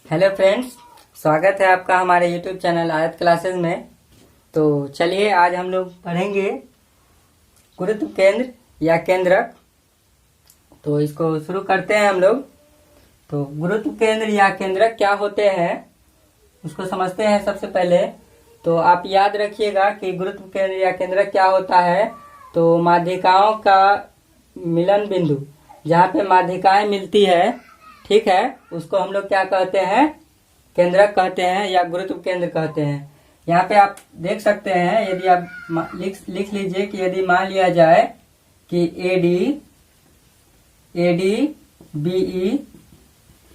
Hello friends, स्वागत है आपका हमारे यूट्यूब चैनल आयत क्लासेस में। तो चलिए आज हम लोग पढ़ेंगे गुरुत्व केंद्र या केंद्रक। तो इसको शुरू करते हैं हम लोग। तो गुरुत्व केंद्र या केंद्रक क्या होते हैं उसको समझते हैं सबसे पहले। तो आप याद रखिएगा कि गुरुत्व केंद्र या केंद्रक क्या होता है। तो माध्यिकाओं का मिलन बिंदु, जहाँ पे माध्यिकाएं मिलती है, ठीक है, उसको हम लोग क्या कहते हैं? केंद्रक कहते हैं या गुरुत्व केंद्र कहते हैं। यहाँ पे आप देख सकते हैं, यदि आप लिख लीजिए कि यदि मान लिया जाए कि एडी बीई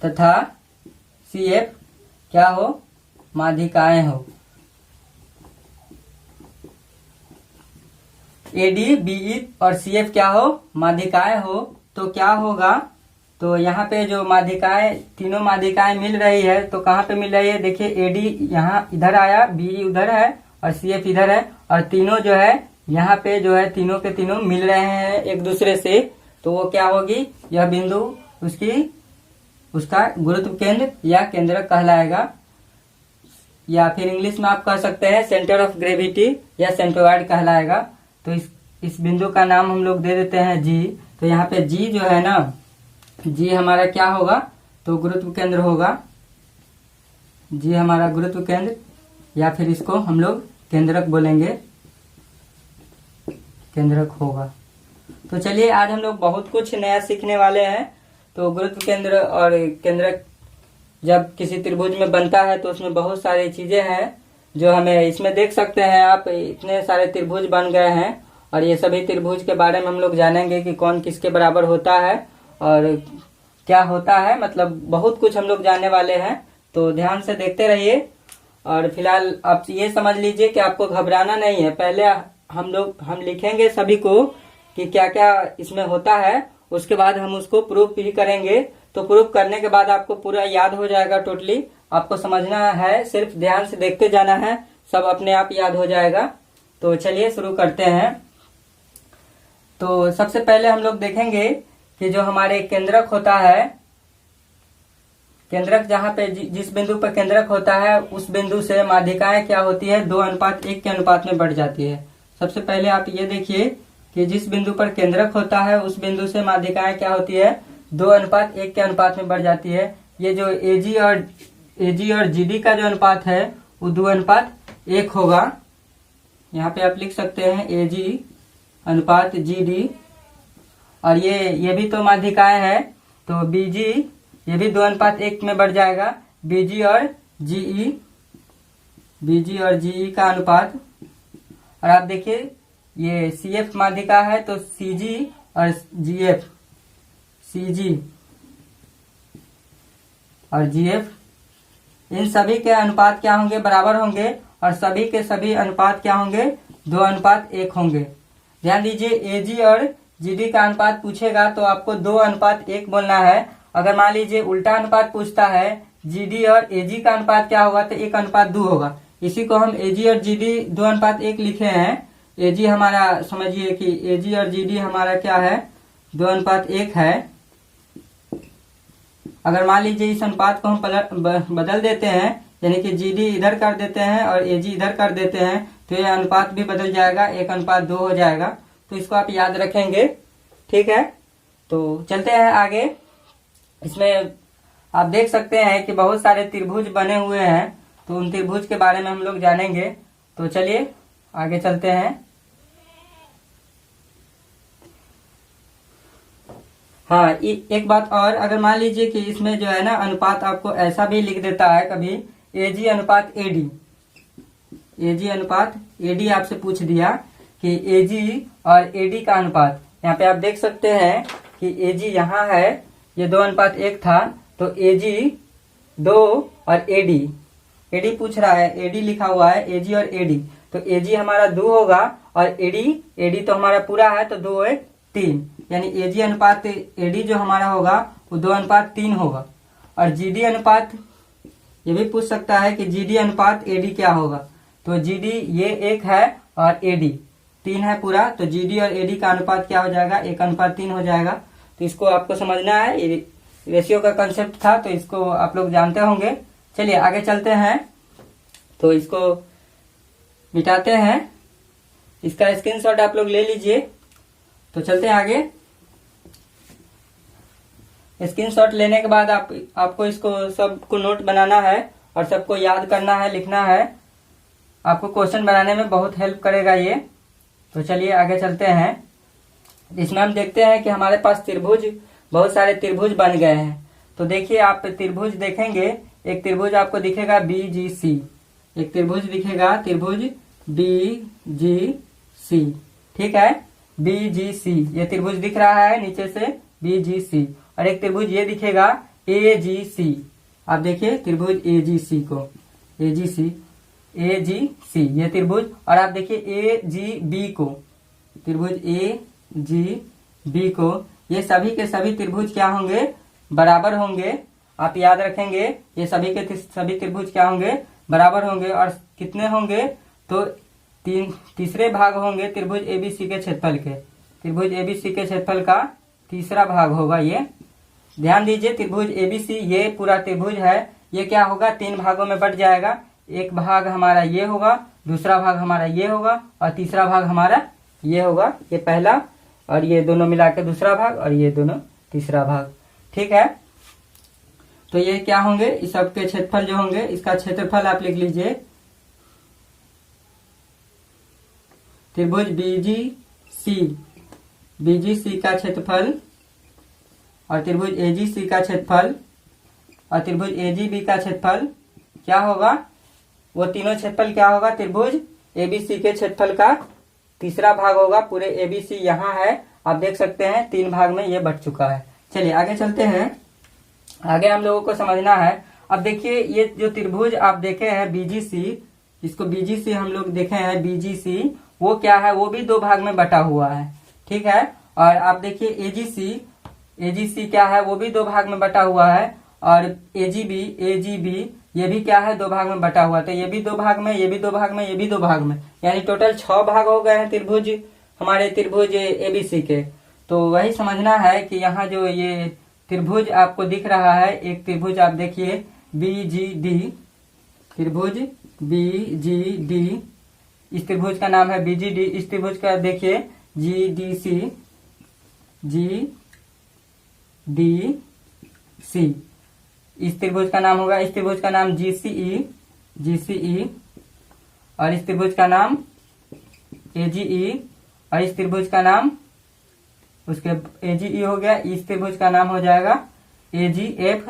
तथा सीएफ क्या हो? माध्यिकाएं हो। एडी बीई और सीएफ क्या हो? माध्यिकाएं हो। तो क्या होगा? तो यहाँ पे जो माध्यिकाएं, तीनों माध्यिकाएं मिल रही है, तो कहाँ पे मिल रही है? देखिए, एडी यहाँ इधर आया, बीई उधर है और सीएफ इधर है, और तीनों जो है यहाँ पे जो है तीनों के तीनों मिल रहे हैं एक दूसरे से। तो वो क्या होगी? यह बिंदु उसका गुरुत्व केंद्र या केंद्रक कहलाएगा, या फिर इंग्लिश में आप कह सकते हैं सेंटर ऑफ ग्रेविटी या सेंट्रोइड कहलाएगा। तो इस बिंदु का नाम हम लोग दे देते हैं जी। तो यहाँ पे जी जो है ना, जी हमारा क्या होगा? तो गुरुत्व केंद्र होगा। जी हमारा गुरुत्व केंद्र, या फिर इसको हम लोग केंद्रक बोलेंगे, केंद्रक होगा। तो चलिए आज हम लोग बहुत कुछ नया सीखने वाले हैं। तो गुरुत्व केंद्र और केंद्रक जब किसी त्रिभुज में बनता है तो उसमें बहुत सारी चीजें हैं जो हमें इसमें देख सकते हैं आप। इतने सारे त्रिभुज बन गए हैं और ये सभी त्रिभुज के बारे में हम लोग जानेंगे कि कौन किसके बराबर होता है और क्या होता है। मतलब बहुत कुछ हम लोग जानने वाले हैं, तो ध्यान से देखते रहिए। और फिलहाल आप ये समझ लीजिए कि आपको घबराना नहीं है। पहले हम लिखेंगे सभी को कि क्या क्या इसमें होता है, उसके बाद हम उसको प्रूफ भी करेंगे। तो प्रूफ करने के बाद आपको पूरा याद हो जाएगा। टोटली आपको समझना है, सिर्फ ध्यान से देखते जाना है, सब अपने आप याद हो जाएगा। तो चलिए शुरू करते हैं। तो सबसे पहले हम लोग देखेंगे कि जो हमारे केंद्रक होता है, केंद्रक जहाँ पे जिस बिंदु पर केंद्रक होता है उस बिंदु से माध्यिकाएं क्या होती है? 2:1 के अनुपात में बढ़ जाती है। सबसे पहले आप ये देखिए कि जिस बिंदु पर केंद्रक होता है उस बिंदु से माध्यिकाएं क्या होती है? 2:1 के अनुपात में बढ़ जाती है। ये जो एजी और जीडी का जो अनुपात है वो 2:1 होगा। यहाँ पे आप लिख सकते हैं एजी अनुपात जीडी। और ये भी तो माध्यिकाएं है, तो बीजी ये भी 2:1 में बढ़ जाएगा। बीजी और जीई का अनुपात। और आप देखिए ये सीएफ माध्यिका है, तो सीजी और जीएफ, सीजी और जीएफ, इन सभी के अनुपात क्या होंगे? बराबर होंगे। और सभी के सभी अनुपात क्या होंगे? 2:1 होंगे। ध्यान दीजिए, एजी और जीडी का अनुपात पूछेगा तो आपको 2:1 बोलना है। अगर मान लीजिए उल्टा अनुपात पूछता है, जीडी और एजी का अनुपात क्या होगा? तो 1:2 होगा। इसी को हम एजी और जीडी 2:1 लिखे हैं। एजी हमारा, समझिए कि एजी और जीडी हमारा क्या है? 2:1 है। अगर मान लीजिए इस अनुपात को हम बदल देते हैं, यानी कि जीडी इधर कर देते हैं और एजी इधर कर देते हैं, तो यह अनुपात भी बदल जाएगा, 1:2 हो जाएगा। तो इसको आप याद रखेंगे, ठीक है। तो चलते हैं आगे। इसमें आप देख सकते हैं कि बहुत सारे त्रिभुज बने हुए हैं, तो उन त्रिभुज के बारे में हम लोग जानेंगे। तो चलिए आगे चलते हैं। हाँ, एक बात और, अगर मान लीजिए कि इसमें जो है ना अनुपात आपको ऐसा भी लिख देता है कभी, एजी अनुपात एडी, एजी अनुपात एडी आपसे पूछ दिया कि एजी और एडी का अनुपात। यहाँ पे आप देख सकते हैं कि एजी यहाँ है, ये 2:1 था, तो एजी 2 और एडी पूछ रहा है, एडी लिखा हुआ है, एजी और एडी। तो एजी हमारा 2 होगा और एडी तो हमारा पूरा है, तो 2:3, यानी एजी अनुपात एडी जो हमारा होगा वो 2:3 होगा। और जीडी अनुपात ये भी पूछ सकता है कि जीडी अनुपात एडी क्या होगा? तो जीडी ये 1 है और एडी 3 है पूरा, तो जीडी और एडी का अनुपात क्या हो जाएगा? 1:3 हो जाएगा। तो इसको आपको समझना है, रेशियो का कंसेप्ट था, तो इसको आप लोग जानते होंगे। चलिए आगे चलते हैं, तो इसको मिटाते हैं। इसका स्क्रीनशॉट आप लोग ले लीजिए। तो चलते हैं आगे। स्क्रीनशॉट लेने के बाद आपको इसको सबको नोट बनाना है और सबको याद करना है, लिखना है। आपको क्वेश्चन बनाने में बहुत हेल्प करेगा ये। तो चलिए आगे चलते हैं। इसमें हम देखते हैं कि हमारे पास त्रिभुज, बहुत सारे त्रिभुज बन गए हैं। तो देखिए, आप त्रिभुज देखेंगे, एक त्रिभुज आपको दिखेगा BGC, एक त्रिभुज दिखेगा, त्रिभुज BGC, ठीक है, BGC, ये त्रिभुज दिख रहा है नीचे से, BGC। और एक त्रिभुज ये दिखेगा AGC, आप देखिए त्रिभुज AGC को, AGC ये त्रिभुज। और आप देखिए AGB को, त्रिभुज AGB को। ये सभी के सभी त्रिभुज क्या होंगे, बराबर होंगे। आप याद रखेंगे, ये सभी के सभी त्रिभुज क्या होंगे, बराबर होंगे। और कितने होंगे, तो तीसरे भाग होंगे त्रिभुज ABC के क्षेत्रफल के। त्रिभुज ABC के क्षेत्रफल का तीसरा भाग होगा ये। ध्यान दीजिए, त्रिभुज ABC ये पूरा त्रिभुज है, ये क्या होगा, 3 भागों में बट जाएगा। एक भाग हमारा ये होगा, दूसरा भाग हमारा ये होगा, और तीसरा भाग हमारा ये होगा। ये पहला, और ये दोनों मिला के दूसरा भाग, और ये दोनों तीसरा भाग, ठीक है। तो ये क्या होंगे, इस सब के क्षेत्रफल जो होंगे, इसका क्षेत्रफल आप लिख लीजिए। त्रिभुज BGC का क्षेत्रफल, और त्रिभुज AGC का क्षेत्रफल, और त्रिभुज AGB का क्षेत्रफल क्या होगा, वो तीनों क्षेत्रफल क्या होगा, त्रिभुज ABC के क्षेत्रफल का तीसरा भाग होगा। पूरे ABC यहाँ है, आप देख सकते हैं 3 भाग में ये बट चुका है। चलिए आगे चलते हैं। आगे हम लोगों को समझना है। अब देखिए, ये जो त्रिभुज आप देखे हैं BGC, इसको BGC हम लोग देखे हैं, BGC वो क्या है, वो भी 2 भाग में बटा हुआ है, ठीक है। और आप देखिए AGC क्या है, वो भी 2 भाग में बटा हुआ है। और AGB ये भी क्या है, 2 भाग में बटा हुआ। तो ये भी 2 भाग में, ये भी 2 भाग में, ये भी 2 भाग में, यानी टोटल 6 भाग हो गए हैं त्रिभुज, हमारे त्रिभुज ABC के। तो वही समझना है कि यहाँ जो ये त्रिभुज आपको दिख रहा है, एक त्रिभुज आप देखिए BGD, त्रिभुज BGD, इस त्रिभुज का नाम है BGD। इस त्रिभुज का देखिए GDC, इस त्रिभुज का नाम होगा, इस त्रिभुज का नाम GCE, और इस त्रिभुज का नाम AGE, और इस त्रिभुज का नाम, उसके AGE हो गया, इस त्रिभुज का नाम हो जाएगा AGF,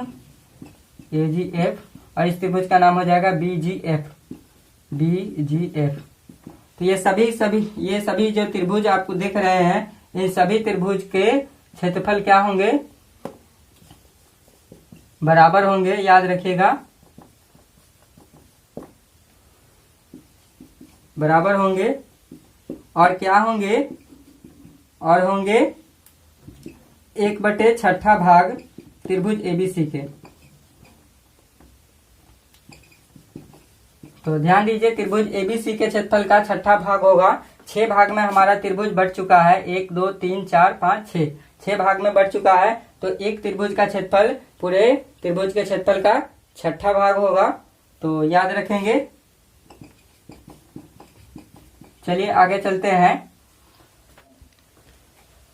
और इस त्रिभुज का नाम हो जाएगा BGF। तो ये सभी जो त्रिभुज आपको दिख रहे हैं, इन सभी त्रिभुज के क्षेत्रफल क्या होंगे, बराबर होंगे, याद रखिएगा, बराबर होंगे। और क्या होंगे, और होंगे 1/6 भाग त्रिभुज ABC के। तो ध्यान दीजिए, त्रिभुज ABC के क्षेत्रफल का 6ठा भाग होगा। 6 भाग में हमारा त्रिभुज बढ़ चुका है, 1 2 3 4 5 6 भाग में बढ़ चुका है। तो एक त्रिभुज का क्षेत्रफल पूरे त्रिभुज के क्षेत्रफल का 6ठा भाग होगा, तो याद रखेंगे। चलिए आगे चलते हैं।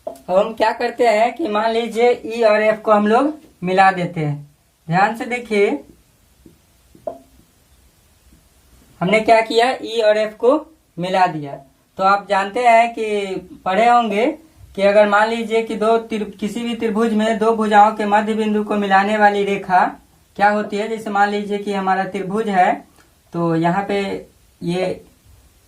अब हम क्या करते हैं कि मान लीजिए E और F को हम लोग मिला देते हैं। ध्यान से देखिए, हमने क्या किया, E और F को मिला दिया। तो आप जानते हैं कि पढ़े होंगे कि अगर मान लीजिए कि किसी भी त्रिभुज में 2 भुजाओं के मध्य बिंदु को मिलाने वाली रेखा क्या होती है। जैसे मान लीजिए कि हमारा त्रिभुज है, तो यहाँ पे ये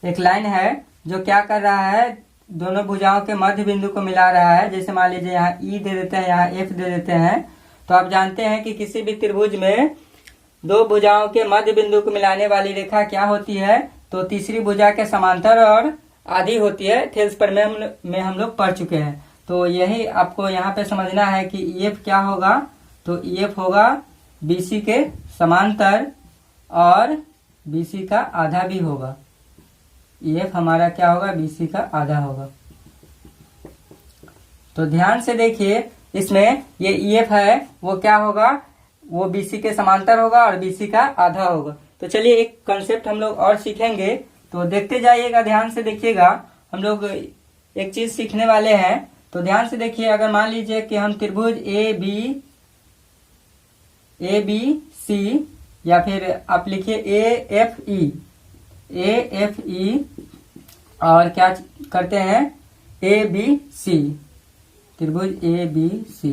एक लाइन है जो क्या कर रहा है, दोनों भुजाओं के मध्य बिंदु को मिला रहा है। जैसे मान लीजिए यहाँ E दे देते हैं, यहाँ F दे देते हैं। तो आप जानते हैं कि किसी भी त्रिभुज में 2 भुजाओं के मध्य बिंदु को मिलाने वाली रेखा क्या होती है, तो तीसरी भुजा के समांतर और आधी होती है। थेल्स पर में हम लोग पढ़ चुके हैं। तो यही आपको यहाँ पे समझना है कि EF क्या होगा, तो EF होगा BC के समांतर और BC का आधा भी होगा। EF हमारा क्या होगा, BC का आधा होगा। तो ध्यान से देखिए, इसमें ये EF है वो क्या होगा, वो BC के समांतर होगा और BC का आधा होगा। तो चलिए एक कंसेप्ट हम लोग और सीखेंगे, तो देखते जाइएगा, ध्यान से देखिएगा। हम लोग एक चीज सीखने वाले हैं, तो ध्यान से देखिए। अगर मान लीजिए कि हम त्रिभुज ए बी सी, या फिर आप लिखिए AFE और क्या करते हैं ABC, त्रिभुज ABC,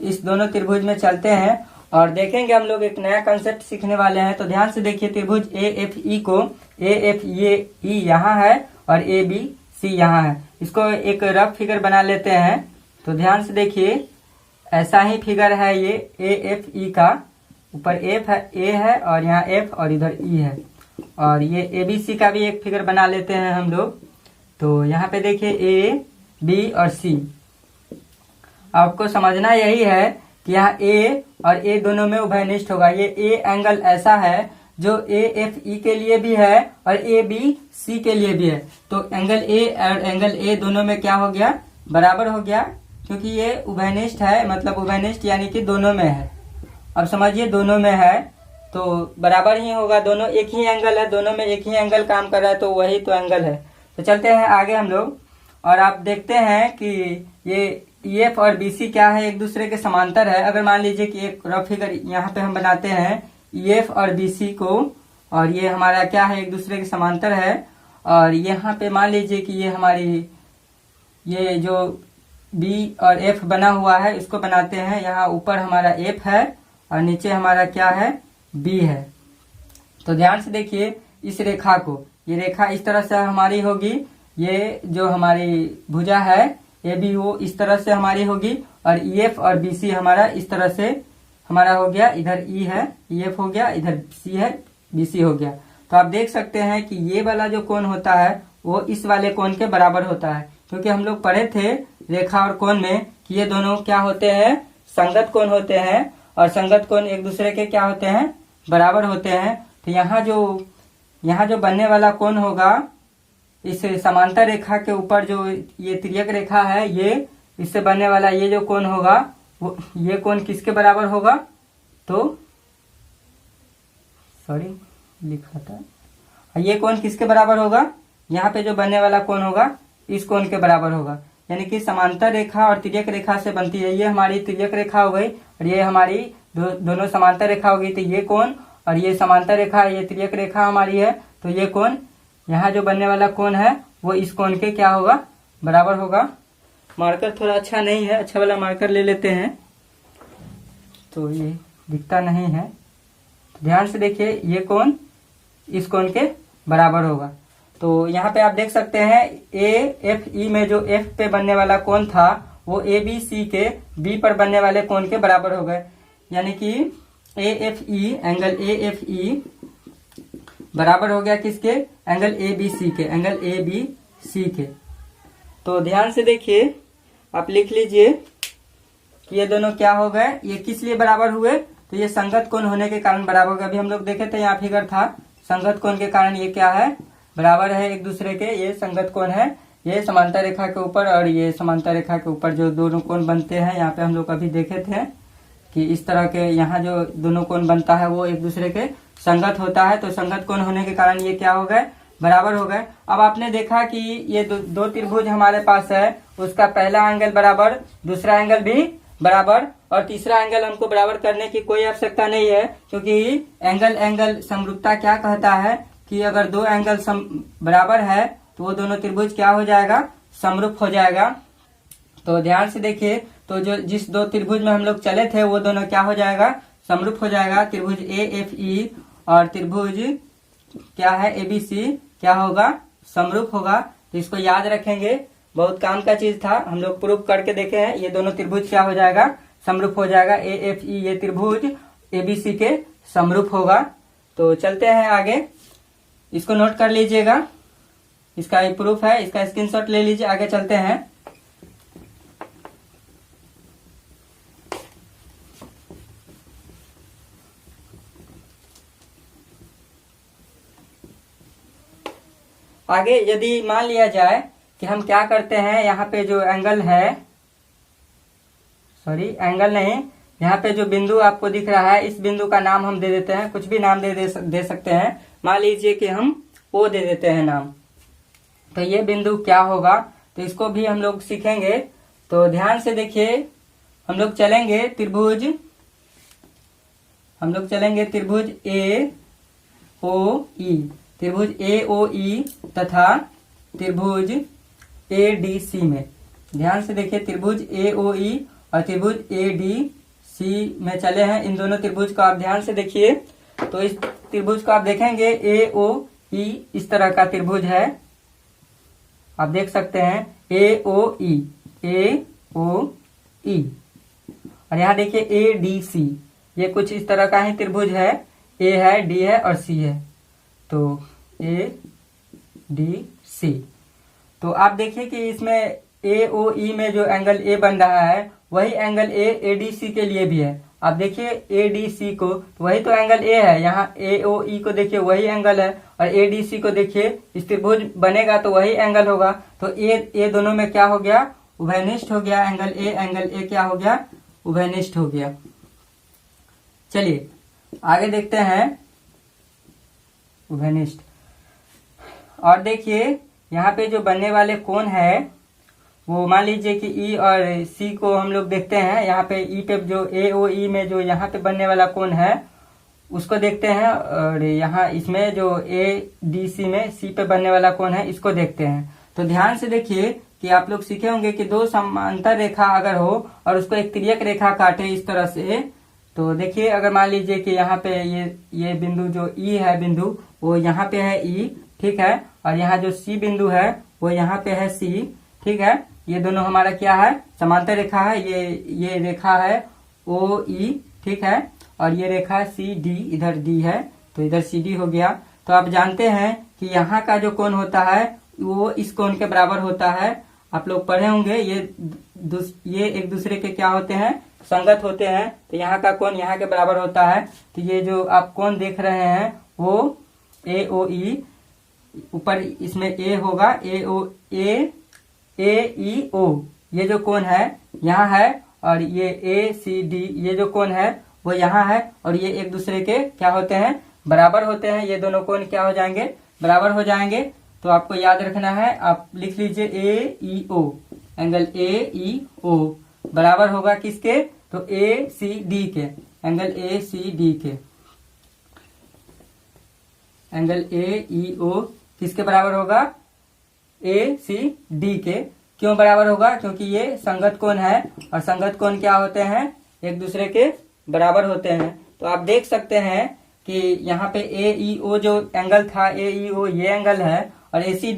इस दोनों त्रिभुज में चलते हैं और देखेंगे हम लोग एक नया कंसेप्ट सीखने वाले हैं। तो ध्यान से देखिए, त्रिभुज AFE को AFE यहाँ है और ABC यहाँ है। इसको एक रफ फिगर बना लेते हैं। तो ध्यान से देखिए, ऐसा ही फिगर है ये AFE का। ऊपर F है, A है और यहाँ F और इधर E है। और ये ABC का भी एक फिगर बना लेते हैं हम लोग। तो यहाँ पे देखिए A, B और C। आपको समझना यही है कि यहाँ A और A दोनों में उभयनिष्ठ होगा। ये A एंगल ऐसा है जो AFE के लिए भी है और ABC के लिए भी है। तो एंगल A और एंगल A दोनों में क्या हो गया, बराबर हो गया, क्योंकि ये उभयनिष्ठ है। मतलब उभयनिष्ठ यानी कि दोनों में है। अब समझिए, दोनों में है तो बराबर ही होगा। दोनों एक ही एंगल है, दोनों में एक ही एंगल काम कर रहा है, तो वही तो एंगल है। तो चलते हैं आगे हम लोग, और आप देखते हैं कि ये EF और BC क्या है, एक दूसरे के समांतर है। अगर मान लीजिए कि एक रफ फिगर यहाँ पे हम बनाते हैं EF और BC को, और ये हमारा क्या है, एक दूसरे के समांतर है। और यहाँ पे मान लीजिए कि ये हमारी ये जो B और F बना हुआ है, इसको बनाते हैं। यहाँ ऊपर हमारा F है और नीचे हमारा क्या है, B है। तो ध्यान से देखिए इस रेखा को, ये रेखा इस तरह से हमारी होगी। ये जो हमारी भुजा है ABO इस तरह से हमारी होगी, और EF और BC हमारा इस तरह से हमारा हो गया। इधर E है, EF हो गया, इधर C है, BC हो गया। तो आप देख सकते हैं कि ये वाला जो कोण होता है वो इस वाले कोण के बराबर होता है, क्योंकि हम लोग पढ़े थे रेखा और कोण में कि ये दोनों क्या होते हैं, संगत कोण होते हैं। और संगत कोण एक दूसरे के क्या होते हैं, बराबर होते हैं। तो यहाँ जो बनने वाला कोण होगा, इस समांतर रेखा के ऊपर जो ये तिर्यक रेखा है, ये इससे बनने वाला ये जो कोण होगा, वो ये कोण किसके बराबर होगा, तो सॉरी लिखा था, ये कोण किसके बराबर होगा, यहाँ पे जो बनने वाला कोण होगा इस कोण के बराबर होगा। यानी कि समांतर रेखा और तिर्यक रेखा से बनती है। ये हमारी तिर्यक रेखा हो गई और ये हमारी दोनों समांतर रेखा हो गई। तो ये कोण और ये समांतर रेखा, ये तिर्यक रेखा हमारी है। तो ये कोण, यहाँ जो बनने वाला कोण है वो इस कोण के क्या होगा, बराबर होगा। मार्कर थोड़ा अच्छा नहीं है, अच्छा वाला मार्कर ले लेते हैं, तो ये दिखता नहीं है। तो ध्यान से देखिए, ये कोण इस कोण के बराबर होगा। तो यहाँ पे आप देख सकते हैं AFE में जो F पे बनने वाला कोण था वो ABC के B पर बनने वाले कोण के बराबर हो गए। यानी कि AFE, एंगल AFE बराबर हो गया किसके, एंगल ABC के, एंगल ABC के। तो ध्यान से देखिए, आप लिख लीजिए कि ये दोनों क्या हो गए, ये किस लिए बराबर हुए, तो ये संगत कोण होने के कारण बराबर हो गए। अभी हम लोग देखे थे, यहाँ फिगर था, संगत कोण के कारण ये क्या है, बराबर है एक दूसरे के। ये संगत कोण है, ये समांतर रेखा के ऊपर और ये समांतर रेखा के ऊपर जो दोनों कोण बनते हैं, यहाँ पे हम लोग अभी देखे थे कि इस तरह के यहाँ जो दोनों कोण बनता है वो एक दूसरे के संगत होता है। तो संगत कोण होने के कारण ये क्या हो गए, बराबर हो गए। अब आपने देखा कि ये दो त्रिभुज हमारे पास है, उसका पहला एंगल बराबर, दूसरा एंगल भी बराबर, और तीसरा एंगल हमको बराबर करने की कोई आवश्यकता नहीं है, क्योंकि एंगल समरूपता क्या कहता है कि अगर दो एंगल बराबर है तो वो दोनों त्रिभुज क्या हो जाएगा, समरूप हो जाएगा। तो ध्यान से देखिए, तो जो जिस दो त्रिभुज में हम लोग चले थे वो दोनों क्या हो जाएगा, समरूप हो जाएगा। त्रिभुज AFE और त्रिभुज क्या है ABC क्या होगा, समरूप होगा। तो इसको याद रखेंगे, बहुत काम का चीज था, हम लोग प्रूफ करके देखे हैं। ये दोनों त्रिभुज क्या हो जाएगा, समरूप हो जाएगा। AFE ये त्रिभुज ABC के समरूप होगा। तो चलते हैं आगे, इसको नोट कर लीजिएगा, इसका एक प्रूफ है, इसका स्क्रीनशॉट ले लीजिए। आगे चलते हैं। आगे यदि मान लिया जाए कि हम क्या करते हैं, यहाँ पे जो एंगल है, सॉरी एंगल नहीं, यहाँ पे जो बिंदु आपको दिख रहा है इस बिंदु का नाम हम दे देते हैं, कुछ भी नाम दे सकते हैं। मान लीजिए कि हम ओ दे देते हैं नाम। तो ये बिंदु क्या होगा, तो इसको भी हम लोग सीखेंगे। तो ध्यान से देखिए, हम लोग चलेंगे त्रिभुज ए ओ ई, त्रिभुज ए ओ ई तथा त्रिभुज ए डी सी में। ध्यान से देखिए, त्रिभुज ए ओ ई और त्रिभुज ए डी सी में चले हैं। इन दोनों त्रिभुज को आप ध्यान से देखिए। तो इस त्रिभुज को आप देखेंगे ए ओ ई इस तरह का त्रिभुज है, आप देख सकते हैं ए ओ ई, और यहाँ देखिए ए डी सी, ये कुछ इस तरह का ही त्रिभुज है। ए है, डी है और सी है, तो ए डी सी। तो आप देखिए कि इसमें ए ओ ई में जो एंगल ए बन रहा है वही एंगल ए डी सी के लिए भी है। आप देखिए ए डी सी को, तो वही तो एंगल ए है। यहाँ ए ओ ई को देखिए वही एंगल है, और ए डी सी को देखिए, इस त्रिभुज बनेगा तो वही एंगल होगा। तो ए दोनों में क्या हो गया, उभयनिष्ठ हो गया। एंगल ए क्या हो गया, उभयनिष्ठ हो गया। चलिए आगे देखते हैं, उभयनिष्ठ। और देखिए यहाँ पे जो बनने वाले कोण है वो मान लीजिए कि ई और सी को हम लोग देखते हैं। यहाँ पे ई पे जो ए ओ ई में जो यहाँ पे बनने वाला कोण है उसको देखते हैं, और यहाँ इसमें जो ए डी सी में सी पे बनने वाला कोण है इसको देखते हैं। तो ध्यान से देखिए कि आप लोग सीखे होंगे कि दो समांतर रेखा अगर हो और उसको एक तिर्यक रेखा काटे इस तरह से, तो देखिए अगर मान लीजिए कि यहाँ पे ये बिंदु जो ई है बिंदु, वो यहाँ पे है ई, ठीक है, और यहाँ जो सी बिंदु है वो यहाँ पे है सी, ठीक है। ये दोनों हमारा क्या है, समांतर रेखा है। ये रेखा है ओ ई, ठीक है, और ये रेखा सी डी, इधर डी है तो इधर सी डी हो गया। तो आप जानते हैं कि यहाँ का जो कोण होता है वो इस कोण के बराबर होता है। आप लोग पढ़े होंगे, ये एक दूसरे के क्या होते हैं, संगत होते हैं। तो यहाँ का कोण यहाँ के बराबर होता है। तो ये जो आप कोण देख रहे हैं वो ए ओ ई, ऊपर इसमें ए होगा, ए ई ओ, ये जो कोण है यहाँ है, और ये ए सी डी ये जो कोण है वो यहाँ है, और ये एक दूसरे के क्या होते हैं, बराबर होते हैं। ये दोनों कोण क्या हो जाएंगे, बराबर हो जाएंगे। तो आपको याद रखना है, आप लिख लीजिए ए ई ओ, एंगल ए ई ओ बराबर होगा किसके, तो ए सी डी के, एंगल ए सी डी के, एंगल ए ई ओ किसके बराबर होगा, ए सी डी के। क्यों बराबर होगा, क्योंकि ये संगत कोण है, और संगत कोण क्या होते हैं, एक दूसरे के बराबर होते हैं। तो आप देख सकते हैं कि यहाँ पे ए ई ओ जो एंगल था, ए ई ओ ये एंगल है, और ए सी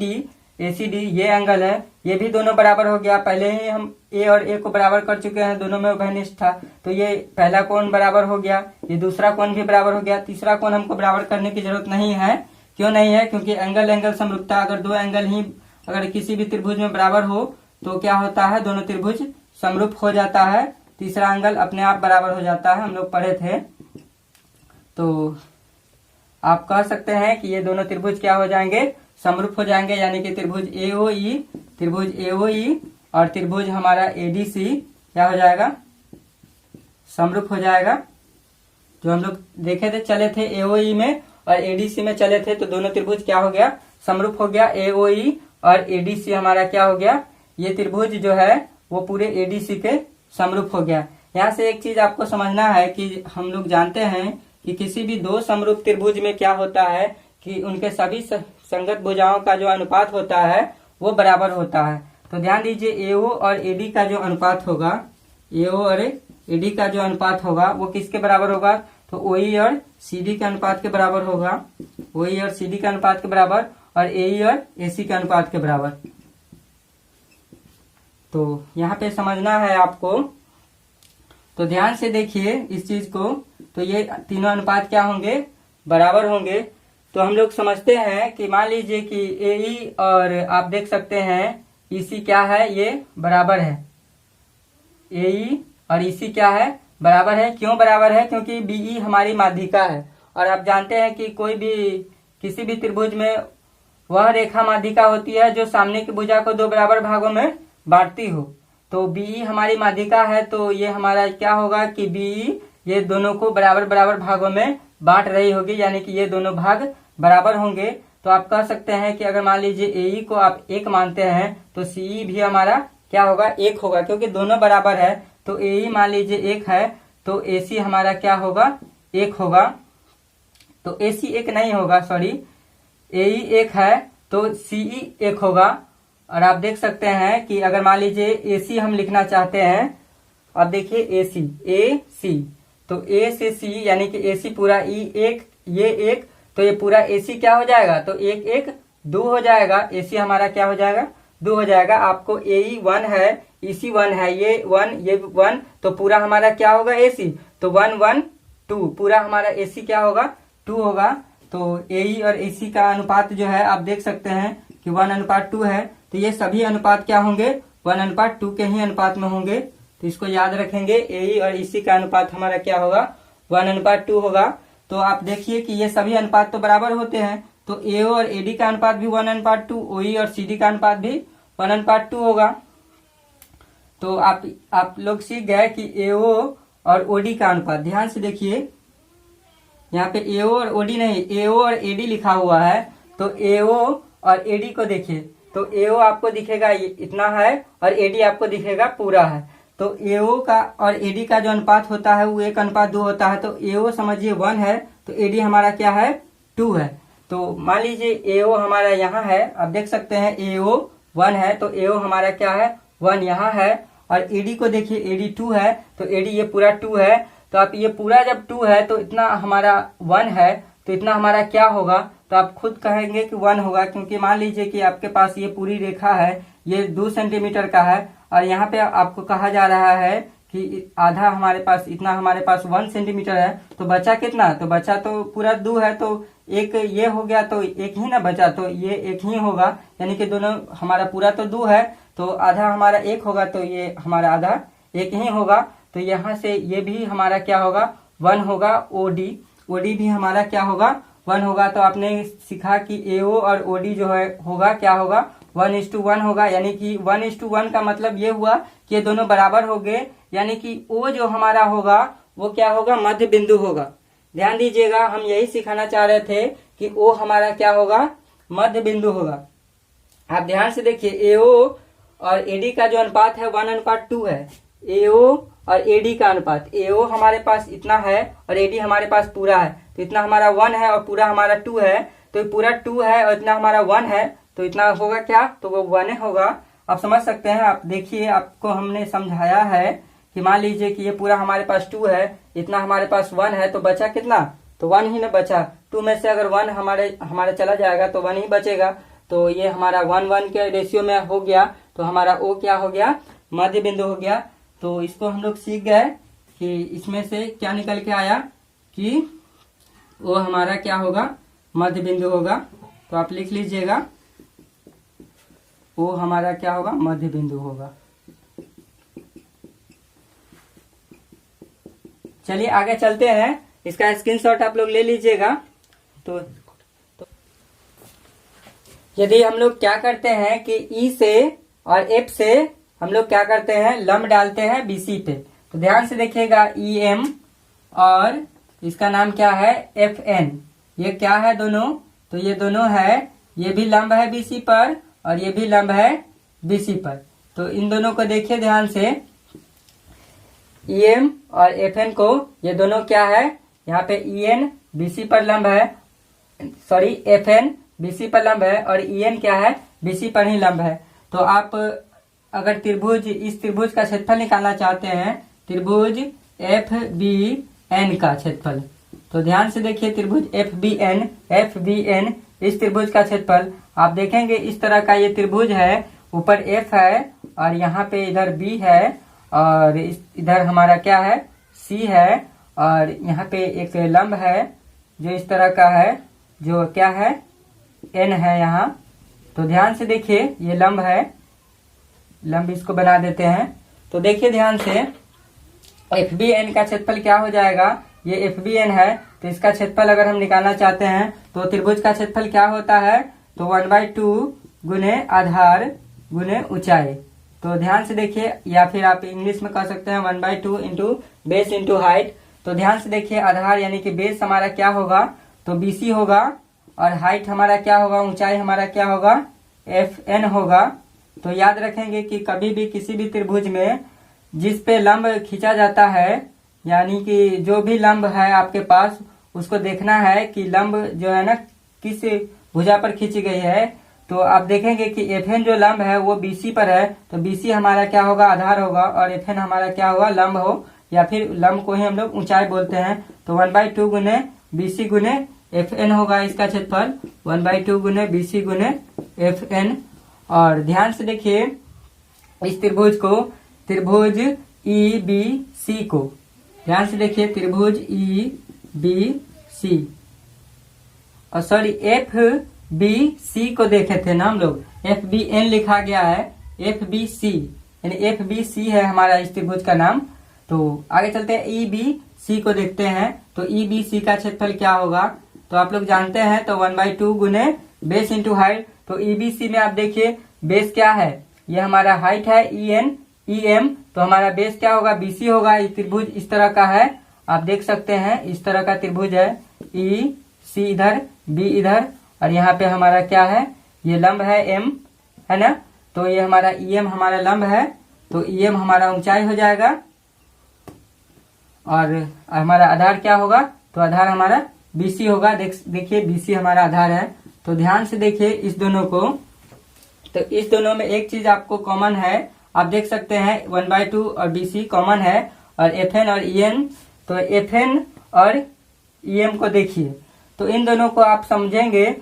डी ये एंगल है, ये भी दोनों बराबर हो गया। पहले ही हम ए और ए को बराबर कर चुके हैं, दोनों में उभयनिष्ठ था। तो ये पहला कोण बराबर हो गया, ये दूसरा कोण भी बराबर हो गया। तीसरा कोण हमको बराबर करने की जरूरत नहीं है। क्यों नहीं है, क्योंकि एंगल समरूपता, अगर दो एंगल ही अगर किसी भी त्रिभुज में बराबर हो तो क्या होता है, दोनों त्रिभुज समरूप हो जाता है। तीसरा एंगल अपने आप बराबर हो जाता है, हम लोग पढ़े थे। तो आप कह सकते हैं कि ये दोनों त्रिभुज क्या हो जाएंगे, समरूप हो जाएंगे। यानी कि त्रिभुज ए ओ ई और त्रिभुज हमारा ए डी सी क्या हो जाएगा, समरूप हो जाएगा। जो हम लोग देखे थे, चले थे ए ओ ई में और ए डी सी में चले थे, तो दोनों त्रिभुज क्या हो गया, समरूप हो गया। ए ओ ई और ए डी सी हमारा क्या हो गया, ये त्रिभुज जो है वो पूरे ए डी सी के समरूप हो गया। यहाँ से एक चीज आपको समझना है कि हम लोग जानते हैं कि किसी भी दो समरूप त्रिभुज में क्या होता है कि उनके सभी संगत भुजाओं का जो अनुपात होता है वो बराबर होता है। तो ध्यान दीजिए, एओ और एडी का जो अनुपात होगा, एओ और एडी का जो अनुपात होगा वो किसके बराबर होगा, तो ओई और सीडी के अनुपात के बराबर होगा। ओई और सीडी के अनुपात के बराबर, और एई और एसी के अनुपात के बराबर। तो यहाँ पे समझना है आपको। तो ध्यान से देखिए इस चीज को। तो ये तीनों अनुपात क्या होंगे, बराबर होंगे। तो हम लोग समझते हैं कि मान लीजिए कि एई और आप देख सकते हैं ईसी क्या है, ये बराबर है। एई और ईसी क्या है, बराबर है। क्यों बराबर है, क्योंकि बीई हमारी माध्यिका है। और आप जानते हैं कि कोई भी किसी भी त्रिभुज में वह रेखा माध्यिका होती है जो सामने की भुजा को दो बराबर भागों में बांटती हो। तो BE हमारी माध्यिका है, तो ये हमारा क्या होगा कि BE ये दोनों को बराबर बराबर भागों में बांट रही होगी, यानी कि ये दोनों भाग बराबर होंगे। तो आप कह सकते हैं कि अगर मान लीजिए AE को आप 1 मानते हैं तो CE भी हमारा क्या होगा, 1 होगा, क्योंकि दोनों बराबर है। तो AE मान लीजिए 1 है तो AC हमारा क्या होगा, 1 होगा। तो AC 1 नहीं होगा, सॉरी, AE 1 है तो CE 1 होगा। और आप देख सकते हैं कि अगर मान लीजिए AC हम लिखना चाहते हैं, अब देखिए AC तो A से C यानी कि AC पूरा E 1 ये 1, तो ये पूरा AC क्या हो जाएगा, तो 1 1 2 हो जाएगा। AC हमारा क्या हो जाएगा, 2 हो जाएगा। आपको AE 1 है, EC 1 है, ये 1 ये 1, तो पूरा हमारा क्या होगा AC, तो 1 1 2, पूरा हमारा AC क्या होगा, 2 होगा। तो AE और AC का अनुपात जो है आप देख सकते हैं कि 1:2 है। तो ये सभी अनुपात क्या होंगे, 1:2 के ही अनुपात में होंगे। तो इसको याद रखेंगे, AE और EC का अनुपात हमारा क्या होगा, 1:2 होगा। तो आप देखिए कि ये सभी अनुपात तो बराबर होते हैं, तो AO और AD का अनुपात भी 1:2, OE और CD का अनुपात भी 1:2 होगा। तो आप लोग सीख गए कि AO और OD का अनुपात। ध्यान से देखिए, यहाँ पे AO और OD नहीं, AO और AD लिखा हुआ है। तो AO और AD को देखिए, तो AO आपको दिखेगा ये इतना है और AD आपको दिखेगा पूरा है। तो AO का और AD का जो अनुपात होता है वो 1:2 होता है। तो AO समझिए 1 है तो AD हमारा क्या है, 2 है। तो मान लीजिए AO हमारा यहाँ है, आप देख सकते हैं AO 1 है तो AO हमारा क्या है, 1 यहाँ है। और AD को देखिए, AD 2 है तो AD ये पूरा 2 है। तो आप ये पूरा जब 2 है तो इतना हमारा 1 है, तो इतना हमारा क्या होगा, तो आप खुद कहेंगे कि 1 होगा, क्योंकि मान लीजिए कि आपके पास ये पूरी रेखा है, ये 2 सेंटीमीटर का है और यहाँ पे आपको कहा जा रहा है कि आधा हमारे पास, इतना हमारे पास 1 सेंटीमीटर है। तो बचा कितना, तो बचा तो पूरा 2 है, तो एक ये हो गया तो एक ही ना बचा, तो ये एक ही होगा, यानी कि दोनों हमारा पूरा तो 2 है तो आधा हमारा 1 होगा, तो ये हमारा आधा 1 ही होगा। तो यहाँ से ये भी हमारा क्या होगा, 1 होगा। OD भी हमारा क्या होगा, 1 होगा। तो आपने सीखा कि AO और OD जो है होगा क्या होगा, 1:1 होगा। यानी कि 1:1 का मतलब ये हुआ कि ये दोनों बराबर हो गए, यानी कि O जो हमारा होगा वो क्या होगा, मध्य बिंदु होगा। ध्यान दीजिएगा, हम यही सिखाना चाह रहे थे कि O हमारा क्या होगा, मध्य बिंदु होगा। आप ध्यान से देखिए, AO और AD का जो अनुपात है 1:2 है। AO और AD का अनुपात, AO हमारे पास इतना है और AD हमारे पास पूरा है, तो इतना हमारा 1 है और पूरा हमारा 2 है। तो पूरा 2 है और इतना हमारा 1 है, तो इतना होगा क्या, तो वो 1 होगा। आप समझ सकते हैं। आप देखिए, आपको हमने समझाया है कि मान लीजिए कि ये पूरा हमारे पास 2 है, इतना हमारे पास 1 है, तो बचा कितना, तो 1 ही ना बचा। 2 में से अगर 1 हमारे चला जाएगा तो 1 ही बचेगा। तो ये हमारा 1:1 के रेशियो में हो गया, तो हमारा O क्या हो गया, मध्य बिंदु हो गया। तो इसको हम लोग सीख गए कि इसमें से क्या निकल के आया कि वो हमारा क्या होगा, मध्य बिंदु होगा। तो आप लिख लीजिएगा, वो हमारा क्या होगा, मध्य बिंदु होगा। चलिए आगे चलते हैं, इसका स्क्रीनशॉट आप लोग ले लीजिएगा। तो यदि हम लोग क्या करते हैं कि E से और F से हम लोग क्या करते हैं, लंब डालते हैं BC पे। तो ध्यान से देखिएगा, EM और इसका नाम क्या है, FN। ये क्या है दोनों, तो ये दोनों है, ये भी लंब है BC पर और ये भी लंब है BC पर। तो इन दोनों को देखिए ध्यान से, EM और FN को, ये दोनों क्या है, यहाँ पे EN BC पर लंब है, सॉरी FN BC पर लंब है और EN क्या है, BC पर ही लंब है। तो आप अगर त्रिभुज, इस त्रिभुज का क्षेत्रफल निकालना चाहते हैं, त्रिभुज FBN का क्षेत्रफल, तो ध्यान से देखिए, त्रिभुज FBN इस त्रिभुज का क्षेत्रफल आप देखेंगे इस तरह का ये त्रिभुज है, ऊपर F है और यहाँ पे इधर B है और इधर हमारा क्या है, C है और यहाँ पे एक लंब है जो इस तरह का है, जो क्या है, N है यहाँ। तो ध्यान से देखिए, ये लंब है, लंब इसको बना देते हैं। तो देखिए ध्यान से, FBN का क्षेत्रफल क्या हो जाएगा, ये FBN है, तो इसका क्षेत्रफल अगर हम निकालना चाहते हैं तो त्रिभुज का क्षेत्रफल क्या होता है, तो 1/2 गुने आधार गुने ऊंचाई। तो ध्यान से देखिए, या फिर आप इंग्लिश में कह सकते हैं 1/2 इंटू बेस इंटू हाइट। तो ध्यान से देखिए, आधार यानी कि बेस हमारा क्या होगा, तो BC होगा, और हाइट हमारा क्या होगा, ऊंचाई हमारा क्या होगा, FN होगा। तो याद रखेंगे कि कभी भी किसी भी त्रिभुज में जिस पे लंब खींचा जाता है, यानी कि जो भी लंब है आपके पास, उसको देखना है कि लंब जो है ना किस भुजा पर खींची गई है। तो आप देखेंगे कि FN जो लंब है वो BC पर है, तो BC हमारा क्या होगा, आधार होगा, और FN हमारा क्या होगा, लंब हो, या फिर लंब को ही हम लोग ऊंचाई बोलते हैं। तो 1/2 गुने BC गुने FN होगा इसका क्षेत्रफल, 1/2 गुने BC गुने FN। और ध्यान से देखिए इस त्रिभुज को, त्रिभुज EBC को ध्यान से देखिए, त्रिभुज EBC और सॉरी FBC को देखे थे ना हम लोग, FBN लिखा गया है, FBC यानी FBC है हमारा इस त्रिभुज का नाम। तो आगे चलते हैं, EBC को देखते हैं। तो EBC का क्षेत्रफल क्या होगा, तो आप लोग जानते हैं, तो 1/2 गुने बेस इंटू हाइट। तो EBC में आप देखिए बेस क्या है, ये हमारा हाइट है EM, तो हमारा बेस क्या होगा, BC होगा। ये त्रिभुज इस तरह का है, आप देख सकते हैं, इस तरह का त्रिभुज है, EC इधर, B इधर, और यहाँ पे हमारा क्या है, ये लंब है M, है ना। तो ये हमारा EM हमारा लंब है, तो EM हमारा ऊंचाई हो जाएगा, और हमारा आधार क्या होगा, तो आधार हमारा BC होगा। देखिए BC हमारा आधार है। तो ध्यान से देखिए इस दोनों को, तो इस दोनों में एक चीज आपको कॉमन है, आप देख सकते हैं 1/2 और BC कॉमन है, और FN और EN। तो FN और EM को देखिए, तो इन दोनों को आप समझेंगे।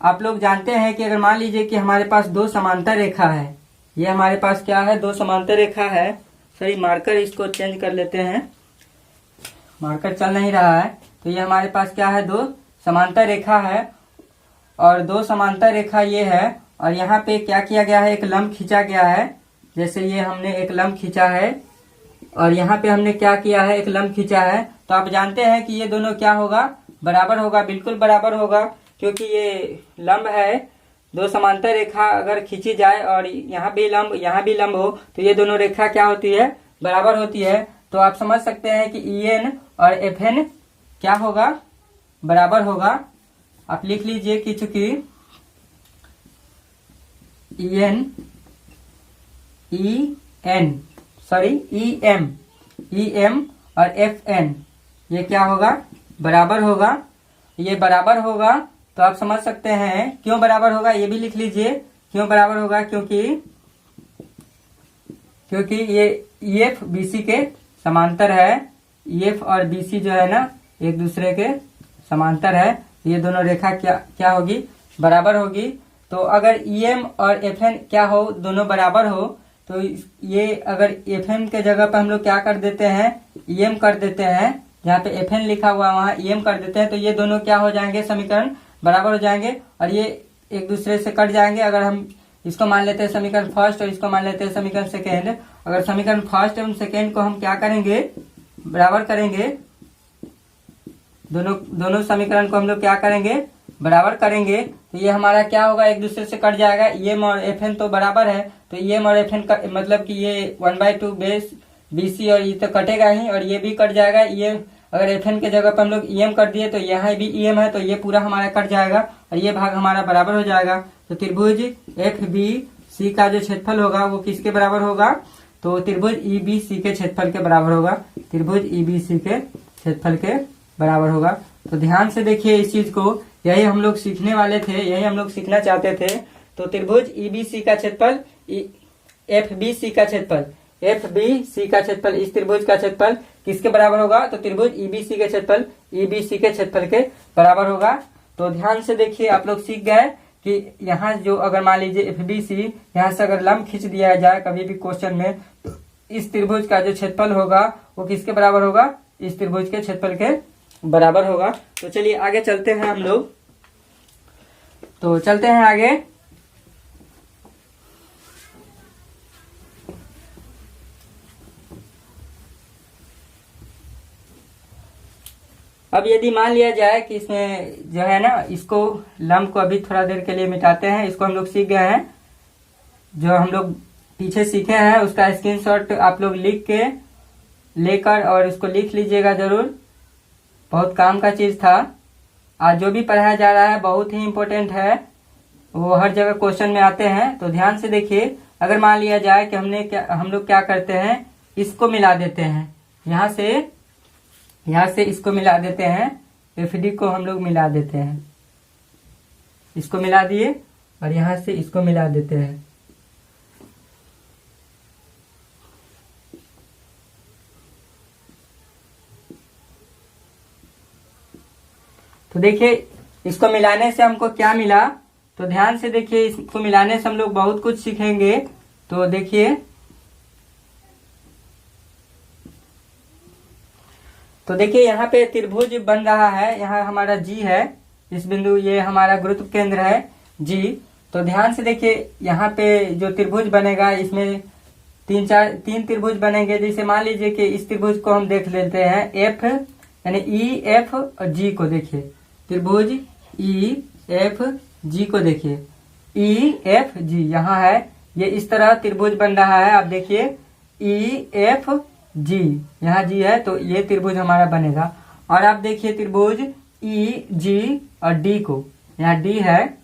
आप लोग जानते हैं कि अगर मान लीजिए कि हमारे पास दो समांतर रेखा है, ये हमारे पास क्या है, दो समांतर रेखा है। सॉरी, मार्कर इसको चेंज कर लेते हैं, मार्कर चल नहीं रहा है। तो ये हमारे पास क्या है, दो समांतर रेखा है, और दो समांतर रेखा ये है, और यहाँ पे क्या किया गया है, एक लंब खींचा गया है। जैसे ये हमने एक लंब खींचा है, और यहाँ पे हमने क्या किया है, एक लंब खींचा है। तो आप जानते हैं कि ये दोनों क्या होगा, बराबर होगा, बिल्कुल बराबर होगा, क्योंकि ये लंब है। दो समांतर रेखा अगर खींची जाए और यहाँ भी लंब हो, तो ये दोनों रेखा क्या होती है, बराबर होती है। तो आप समझ सकते हैं कि EN और FN क्या होगा, बराबर होगा। आप लिख लीजिए कि चूंकि EM और FN ये क्या होगा, बराबर होगा। ये बराबर होगा, तो आप समझ सकते हैं क्यों बराबर होगा, ये भी लिख लीजिए क्यों बराबर होगा। क्योंकि ये EF BC के समांतर है, EF और BC जो है ना एक दूसरे के समांतर है। ये दोनों रेखा क्या होगी, बराबर होगी। तो अगर EM और FN क्या हो, दोनों बराबर हो, तो ये अगर FN के जगह पर हम लोग क्या कर देते हैं, EM कर देते हैं, जहाँ पे FN लिखा हुआ वहाँ EM कर देते हैं, तो ये दोनों क्या हो जाएंगे, समीकरण बराबर हो जाएंगे, और ये एक दूसरे से कट जाएंगे। अगर हम इसको मान लेते हैं समीकरण फर्स्ट और इसको मान लेते हैं समीकरण सेकेंड, अगर समीकरण फर्स्ट एवं सेकेंड को हम क्या करेंगे, बराबर करेंगे, दोनों समीकरण को हम लोग क्या करेंगे, बराबर करेंगे, तो ये हमारा क्या होगा, एक दूसरे से कट जाएगा। EM और FN तो बराबर है, तो EM और FN का मतलब कि ये 1/2 बेस BC और ये तो कटेगा ही, और ये भी कट जाएगा। EM अगर FN के जगह पर हम लोग EM कर दिए, तो यहाँ भी EM है, तो ये पूरा हमारा कट जाएगा, और ये भाग हमारा बराबर हो जाएगा। तो त्रिभुज FBC का जो क्षेत्रफल होगा वो किसके बराबर होगा, तो त्रिभुज EBC के क्षेत्रफल के बराबर होगा, त्रिभुज EBC के क्षेत्रफल के बराबर होगा। तो ध्यान से देखिए इस चीज को, यही हम लोग सीखने वाले थे, यही हम लोग सीखना चाहते थे। तो त्रिभुज EBC का क्षेत्रफल, FBC का क्षेत्रफल, इस त्रिभुज का क्षेत्रफल किसके बराबर होगा, तो त्रिभुज EBC के क्षेत्रफल, EBC के क्षेत्रफल के बराबर होगा। तो ध्यान से देखिए, आप लोग सीख गए कि यहाँ जो अगर मान लीजिए FBC, यहाँ से अगर लंब खींच दिया जाए कभी भी क्वेश्चन में, तो इस त्रिभुज का जो क्षेत्रफल होगा वो किसके बराबर होगा, इस त्रिभुज के क्षेत्रफल के बराबर होगा। तो चलिए आगे चलते हैं हम लोग, तो चलते हैं आगे। अब यदि मान लिया जाए कि इसमें जो है ना, इसको लंब को अभी थोड़ा देर के लिए मिटाते हैं, इसको हम लोग सीख गए हैं। जो हम लोग पीछे सीखे हैं उसका स्क्रीनशॉट आप लोग लिख के लेकर और उसको लिख लीजिएगा जरूर। बहुत काम का चीज था। आज जो भी पढ़ाया जा रहा है बहुत ही इम्पोर्टेंट है, वो हर जगह क्वेश्चन में आते हैं। तो ध्यान से देखिए, अगर मान लिया जाए कि हम लोग क्या करते हैं, इसको मिला देते हैं, यहाँ से इसको मिला देते हैं, FD को हम लोग मिला देते हैं, इसको मिला दिए और यहाँ से इसको मिला देते हैं। तो देखिए इसको मिलाने से हमको क्या मिला, तो ध्यान से देखिए, इसको मिलाने से हम लोग बहुत कुछ सीखेंगे। तो देखिए, यहाँ पे त्रिभुज बन रहा है, यहाँ हमारा G है, इस बिंदु ये हमारा गुरुत्व केंद्र है G। तो ध्यान से देखिए, यहाँ पे जो त्रिभुज बनेगा इसमें तीन त्रिभुज बनेंगे। जैसे मान लीजिए कि इस त्रिभुज को हम देख लेते हैं, F यानी EF और G को देखिए, त्रिभुज EF G को देखिए, EFG यहाँ है, ये इस तरह त्रिभुज बन रहा है। आप देखिए EFG, यहाँ G है तो ये त्रिभुज हमारा बनेगा। और आप देखिए त्रिभुज EG और D को, यहाँ D है,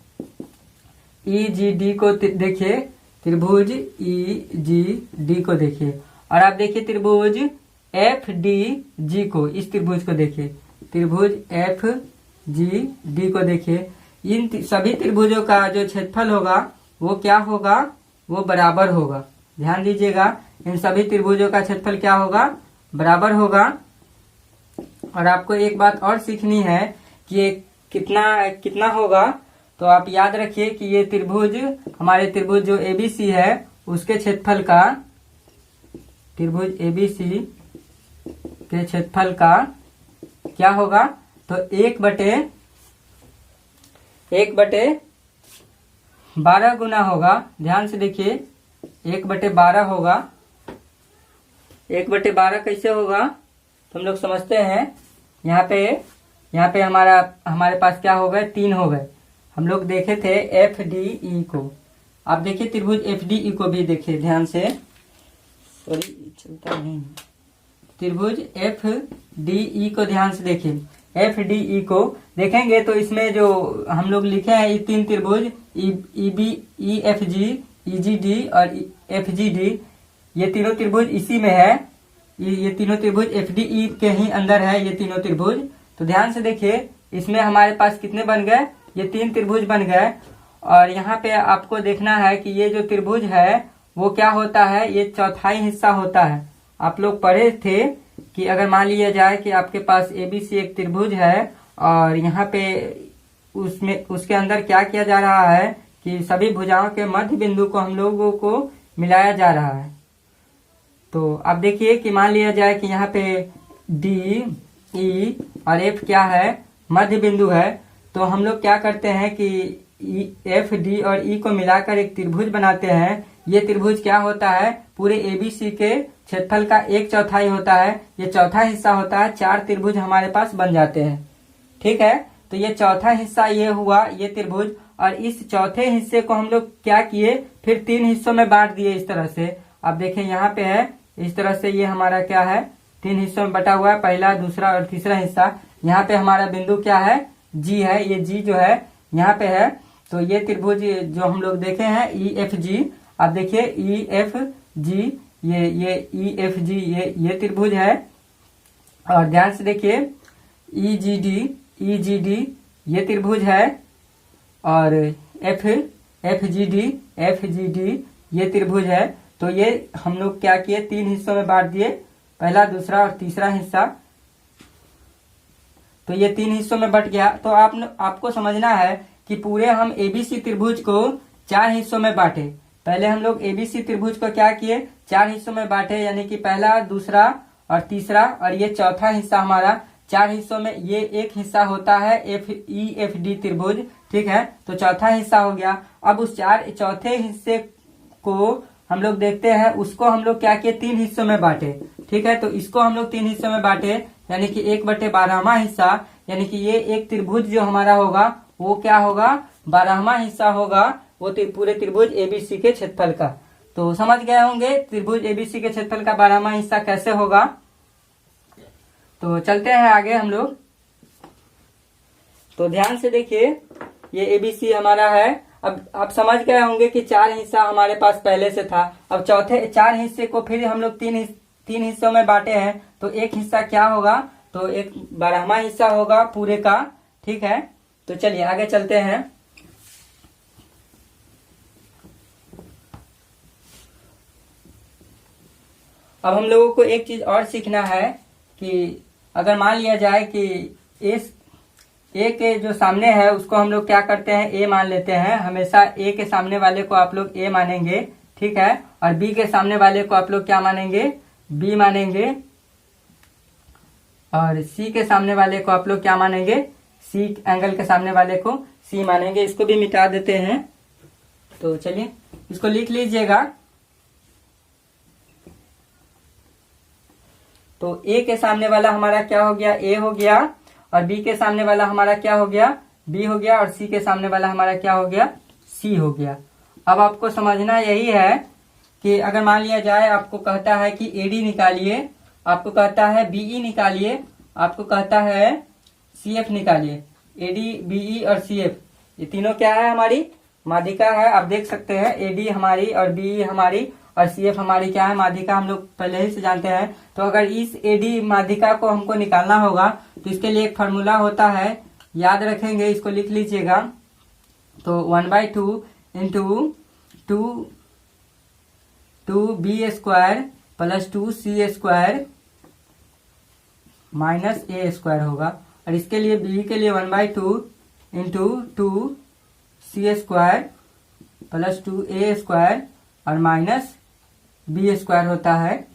EGD को देखिए, त्रिभुज EGD को देखिए। और आप देखिए त्रिभुज FDG को, इस त्रिभुज को देखिए, त्रिभुज FGD को देखिए। इन सभी त्रिभुजों का जो क्षेत्रफल होगा वो क्या होगा, वो बराबर होगा। ध्यान दीजिएगा, इन सभी त्रिभुजों का क्षेत्रफल क्या होगा, बराबर होगा। और आपको एक बात और सीखनी है कि ये कितना होगा। तो आप याद रखिए कि ये त्रिभुज, हमारे त्रिभुज जो ABC है उसके क्षेत्रफल का, त्रिभुज ABC के क्षेत्रफल का क्या होगा, तो 1/12 गुना होगा। ध्यान से देखिए, 1/12 होगा। 1/12 कैसे होगा तो हम लोग समझते हैं। यहाँ पे हमारे पास क्या हो गए, 3 हो गए। हम लोग देखे थे FDE को, आप देखिए त्रिभुज FDE को भी देखिए ध्यान से, सॉरी चलता नहीं, त्रिभुज FDE को ध्यान से देखिए। FDE को देखेंगे तो इसमें जो हम लोग लिखे हैं ये 3 त्रिभुज EFG, EGD और FGD, ये तीनों त्रिभुज इसी में है। ये तीनों त्रिभुज FDE के ही अंदर है, ये तीनों त्रिभुज। तो ध्यान से देखिए, इसमें हमारे पास कितने बन गए, ये 3 त्रिभुज बन गए। और यहाँ पे आपको देखना है कि ये जो त्रिभुज है वो क्या होता है, ये चौथाई हिस्सा होता है। आप लोग पढ़े थे कि अगर मान लिया जाए कि आपके पास ABC एक त्रिभुज है और यहाँ पे उसके अंदर क्या किया जा रहा है कि सभी भुजाओं के मध्य बिंदु को हम लोगों को मिलाया जा रहा है। तो आप देखिए कि मान लिया जाए कि यहाँ पे D, E और F क्या है, मध्य बिंदु है। तो हम लोग क्या करते हैं कि F, D और E को मिलाकर एक त्रिभुज बनाते हैं। ये त्रिभुज क्या होता है, पूरे ABC के क्षेत्रफल का 1/4 होता है, ये चौथा हिस्सा होता है। 4 त्रिभुज हमारे पास बन जाते हैं, ठीक है। तो ये चौथा हिस्सा ये हुआ, ये त्रिभुज। और इस चौथे हिस्से को हम लोग क्या किए, फिर 3 हिस्सों में बांट दिए इस तरह से। आप देखें यहाँ पे है, इस तरह से ये हमारा क्या है, 3 हिस्सों में बटा हुआ है, पहला, दूसरा और तीसरा हिस्सा। यहाँ पे हमारा बिंदु क्या है, G है, ये G जो है यहाँ पे है। तो ये त्रिभुज जो हम लोग देखे हैं EFG, आप देखिए EFG, ये EFG ये त्रिभुज है। और ध्यान से देखिए EGD ये त्रिभुज है। और FGD ये त्रिभुज है। तो ये हम लोग क्या किए, 3 हिस्सों में बांट दिए, पहला, दूसरा और तीसरा हिस्सा। तो ये 3 हिस्सों में बट गया। तो आपको समझना है कि पूरे हम ABC त्रिभुज को 4 हिस्सों में बांटे। पहले हम लोग ABC त्रिभुज को क्या किए, 4 हिस्सों में बांटे, यानी कि पहला, दूसरा और तीसरा, और ये चौथा हिस्सा हमारा 4 हिस्सों में। ये एक हिस्सा होता है EFD त्रिभुज, ठीक है। तो चौथा हिस्सा हो गया। अब उस चौथे हिस्से को हम लोग देखते हैं, उसको हम लोग क्या किए, 3 हिस्सों में बांटे, ठीक है। तो इसको हम लोग 3 हिस्सों में बांटे, यानी कि 1/12वां हिस्सा, यानी कि ये एक त्रिभुज जो हमारा होगा वो क्या होगा, 12वां हिस्सा होगा वो पूरे त्रिभुज ABC के क्षेत्रफल का। तो समझ गए होंगे त्रिभुज एबीसी के क्षेत्रफल का 12वां हिस्सा कैसे होगा। तो चलते हैं आगे हम लोग। तो ध्यान से देखिए, ये एबीसी हमारा है। अब आप समझ गए होंगे कि 4 हिस्सा हमारे पास पहले से था। अब चौथे 4 हिस्से को फिर हम लोग तीन हिस्सों में बांटे हैं। तो एक हिस्सा क्या होगा, तो एक 12वां हिस्सा होगा पूरे का। ठीक है, तो चलिए आगे चलते हैं। अब हम लोगों को एक चीज और सीखना है कि अगर मान लिया जाए कि ए के जो सामने है उसको हम लोग क्या करते हैं, ए मान लेते हैं। हमेशा ए के सामने वाले को आप लोग ए मानेंगे, ठीक है। और बी के सामने वाले को आप लोग क्या मानेंगे, बी मानेंगे। और सी के सामने वाले को आप लोग क्या मानेंगे, सी एंगल के सामने वाले को सी मानेंगे। इसको भी मिटा देते हैं। तो चलिए इसको लिख लीजिएगा। तो ए के सामने वाला हमारा क्या हो गया, ए हो गया। और बी के सामने वाला हमारा क्या हो गया, बी हो गया। और सी के सामने वाला हमारा क्या हो गया, सी हो गया। अब आपको समझना यही है कि अगर मान लिया जाए आपको कहता है कि एडी निकालिए, आपको कहता है बीई निकालिए, आपको कहता है सीएफ निकालिए। एडी, बीई और सीएफ ये तीनों क्या है, हमारी माध्यिका है। आप देख सकते हैं एडी हमारी और बीई हमारी और सीएफ हमारी क्या है, माध्यिका। हम लोग पहले ही से जानते हैं। तो अगर इस एडी माध्यिका को हमको निकालना होगा तो इसके लिए एक फार्मूला होता है, याद रखेंगे, इसको लिख लीजिएगा। तो 1/2 into 2b square plus 2c² minus a² होगा। और इसके लिए बी के लिए 1/2 इंटू 2c² प्लस 2a² और माइनस b² होता है।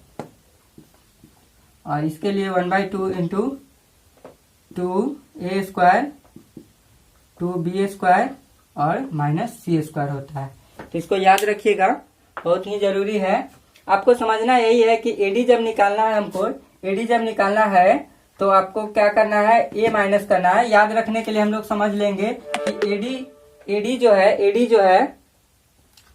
और इसके लिए 1/2 इंटू 2a² 2b² और माइनस c² होता है। तो इसको याद रखिएगा, बहुत ही जरूरी है। आपको समझना यही है कि एडी जब निकालना है हमको, एडी जब निकालना है तो आपको क्या करना है, ए माइनस करना है। याद रखने के लिए हम लोग समझ लेंगे कि एडी जो है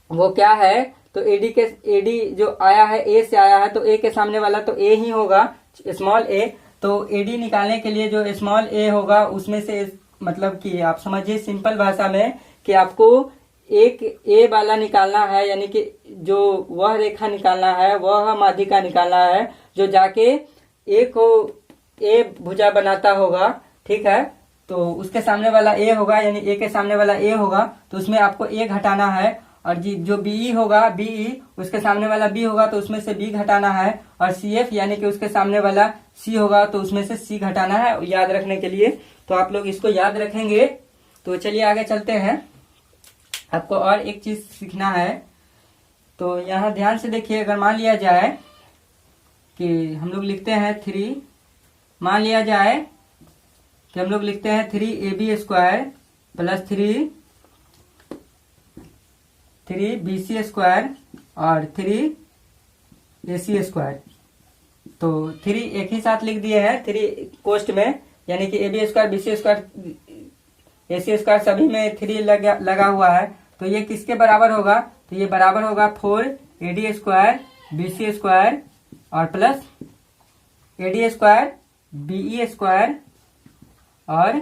वो क्या है। तो एडी जो आया है ए से आया है, तो ए के सामने वाला तो ए ही होगा, स्मॉल ए। तो एडी निकालने के लिए जो स्मॉल ए होगा उसमें से, मतलब कि आप समझिए सिंपल भाषा में कि आपको एक ए वाला निकालना है, यानी कि जो वह रेखा निकालना है, वह माध्यिका निकालना है जो जाके ए को ए भुजा बनाता होगा, ठीक है। तो उसके सामने वाला ए होगा, यानी ए के सामने वाला ए होगा, तो उसमें आपको ए घटाना है। और जो बीई होगा, बीई उसके सामने वाला बी होगा, तो उसमें से बी घटाना है। और सीएफ यानी कि उसके सामने वाला सी होगा, तो उसमें से सी घटाना है, याद रखने के लिए। तो आप लोग इसको याद रखेंगे। तो चलिए आगे चलते हैं। आपको और एक चीज सीखना है। तो यहाँ ध्यान से देखिए, अगर मान लिया जाए कि हम लोग लिखते हैं 3, मान लिया जाए कि हम लोग लिखते हैं 3ab² प्लस 3bc² और 3ac²। तो 3 एक ही साथ लिख दिए हैं 3 कोष्ट में, यानी कि ab² bc² ac² सभी में 3 लगा हुआ है। तो ये किसके बराबर होगा, तो ये बराबर होगा 4ad² bc² और प्लस ad² be² और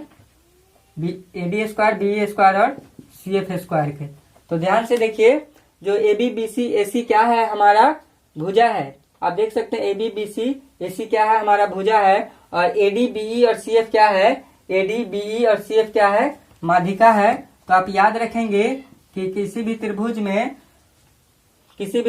ad² be² और cf² के। तो ध्यान से देखिए, जो AB BC AC क्या है, हमारा भुजा है। आप देख सकते हैं AB BC AC क्या है, हमारा भुजा है। और AD BE और CF क्या है, AD BE और CF क्या है, माध्यिका है। तो आप याद रखेंगे कि किसी भी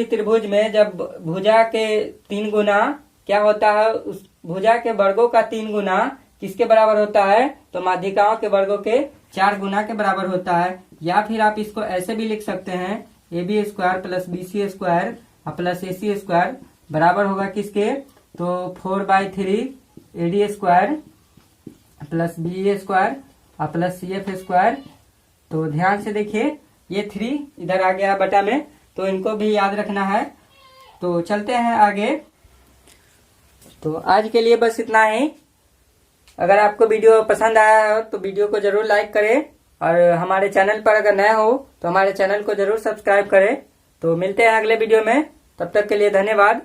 त्रिभुज में जब भुजा के 3 गुना क्या होता है, उस भुजा के वर्गों का 3 गुना किसके बराबर होता है, तो माध्यिकाओं के वर्गों के 4 गुना के बराबर होता है। या फिर आप इसको ऐसे भी लिख सकते हैं, AB² plus BC² plus AC² बराबर होगा किसके, तो 4/3 AD² plus BE² plus CF²। तो ध्यान से देखिए, ये 3 इधर आ गया बटा में, तो इनको भी याद रखना है। तो चलते हैं आगे। तो आज के लिए बस इतना ही। अगर आपको वीडियो पसंद आया हो तो वीडियो को जरूर लाइक करें, और हमारे चैनल पर अगर नए हो तो हमारे चैनल को जरूर सब्सक्राइब करें। तो मिलते हैं अगले वीडियो में, तब तक के लिए धन्यवाद।